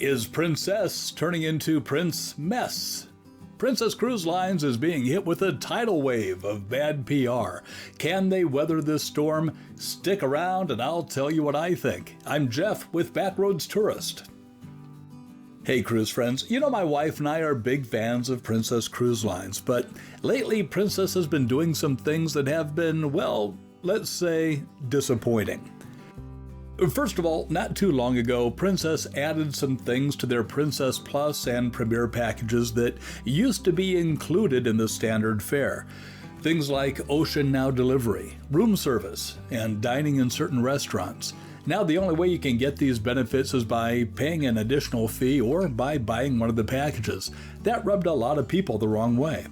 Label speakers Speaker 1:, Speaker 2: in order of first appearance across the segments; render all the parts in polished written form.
Speaker 1: Is Princess turning into Prince Mess? Princess Cruise Lines is being hit with a tidal wave of bad PR. Can they weather this storm? Stick around and I'll tell you what I think. I'm Jeff with Backroads Tourist. Hey cruise friends, you know my wife and I are big fans of Princess Cruise Lines, but lately Princess has been doing some things that have been, well, let's say, disappointing. First of all, not too long ago, Princess added some things to their Princess Plus and Premier packages that used to be included in the standard fare. Things like Ocean Now delivery, room service, and dining in certain restaurants. Now the only way you can get these benefits is by paying an additional fee or by buying one of the packages. That rubbed a lot of people the wrong way.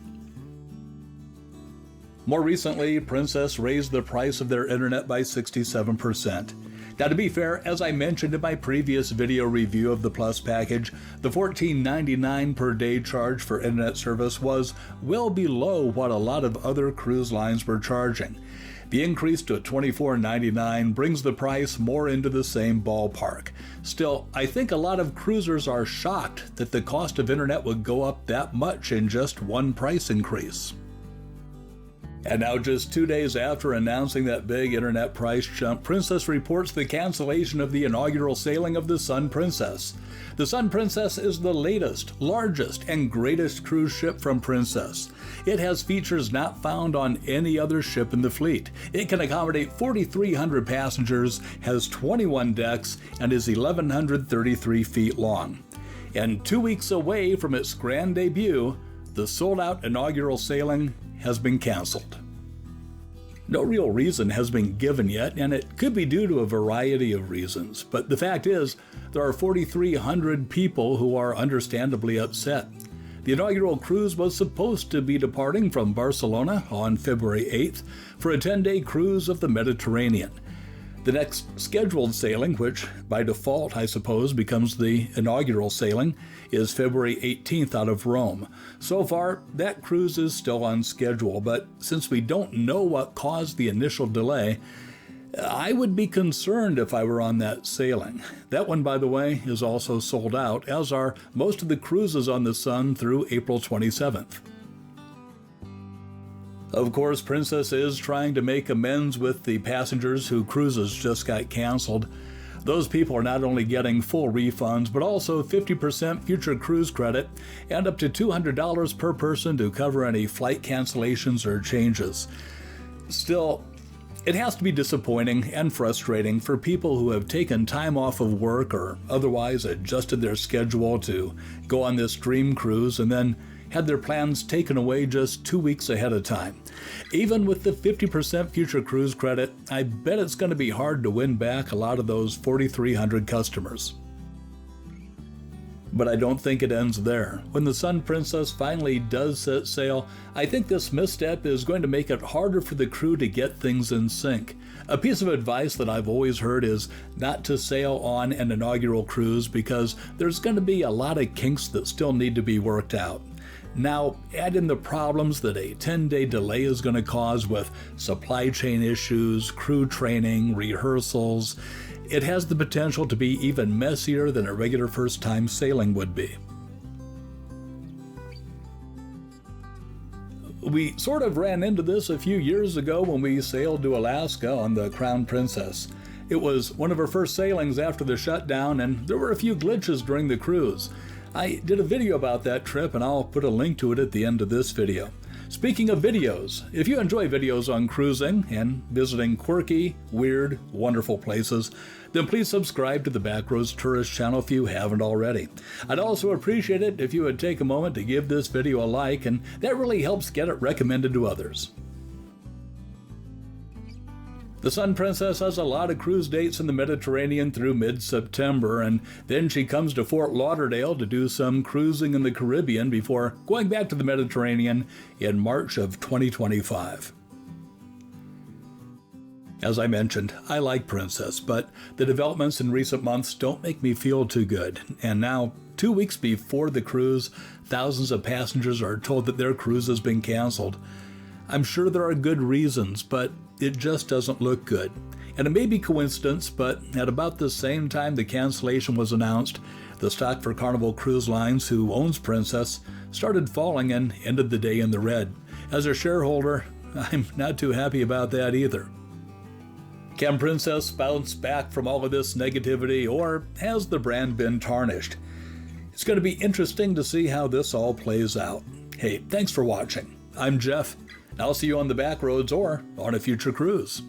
Speaker 1: More recently, Princess raised the price of their internet by 67%. Now, to be fair, as I mentioned in my previous video review of the Plus package, the $14.99 per day charge for internet service was well below what a lot of other cruise lines were charging. The increase to $24.99 brings the price more into the same ballpark. Still, I think a lot of cruisers are shocked that the cost of internet would go up that much in just one price increase. And now, just 2 days after announcing that big internet price jump, Princess reports the cancellation of the inaugural sailing of the Sun Princess. The Sun Princess is the latest, largest, and greatest cruise ship from Princess. It has features not found on any other ship in the fleet. It can accommodate 4,300 passengers, has 21 decks, and is 1,133 feet long. And 2 weeks away from its grand debut, the sold-out inaugural sailing has been canceled. No real reason has been given yet, and it could be due to a variety of reasons. But the fact is, there are 4,300 people who are understandably upset. The inaugural cruise was supposed to be departing from Barcelona on February 8th for a 10-day cruise of the Mediterranean. The next scheduled sailing, which by default I suppose becomes the inaugural sailing, is February 18th out of Rome. So far, that cruise is still on schedule, but since we don't know what caused the initial delay, I would be concerned if I were on that sailing. That one, by the way, is also sold out, as are most of the cruises on the Sun through April 27th. Of course, Princess is trying to make amends with the passengers whose cruises just got canceled. Those people are not only getting full refunds, but also 50% future cruise credit and up to $200 per person to cover any flight cancellations or changes. Still, it has to be disappointing and frustrating for people who have taken time off of work or otherwise adjusted their schedule to go on this dream cruise and then had their plans taken away just 2 weeks ahead of time. Even with the 50% future cruise credit, I bet it's going to be hard to win back a lot of those 4,300 customers. But I don't think it ends there. When the Sun Princess finally does set sail, I think this misstep is going to make it harder for the crew to get things in sync. A piece of advice that I've always heard is not to sail on an inaugural cruise because there's going to be a lot of kinks that still need to be worked out. Now, add in the problems that a 10-day delay is going to cause with supply chain issues, crew training, rehearsals. It has the potential to be even messier than a regular first-time sailing would be. We sort of ran into this a few years ago when we sailed to Alaska on the Crown Princess. It was one of our first sailings after the shutdown, and there were a few glitches during the cruise. I did a video about that trip, and I'll put a link to it at the end of this video. Speaking of videos, if you enjoy videos on cruising and visiting quirky, weird, wonderful places, then please subscribe to the Backroads Tourist channel if you haven't already. I'd also appreciate it if you would take a moment to give this video a like, and that really helps get it recommended to others. The Sun Princess has a lot of cruise dates in the Mediterranean through mid-September, and then she comes to Fort Lauderdale to do some cruising in the Caribbean before going back to the Mediterranean in March of 2025. As I mentioned, I like Princess, but the developments in recent months don't make me feel too good. And now, 2 weeks before the cruise, thousands of passengers are told that their cruise has been canceled. I'm sure there are good reasons, but it just doesn't look good. And it may be coincidence, but at about the same time the cancellation was announced, the stock for Carnival Cruise Lines, who owns Princess, started falling and ended the day in the red. As a shareholder, I'm not too happy about that either. Can Princess bounce back from all of this negativity, or has the brand been tarnished? It's going to be interesting to see how this all plays out. Hey, thanks for watching. I'm Jeff. I'll see you on the back roads or on a future cruise.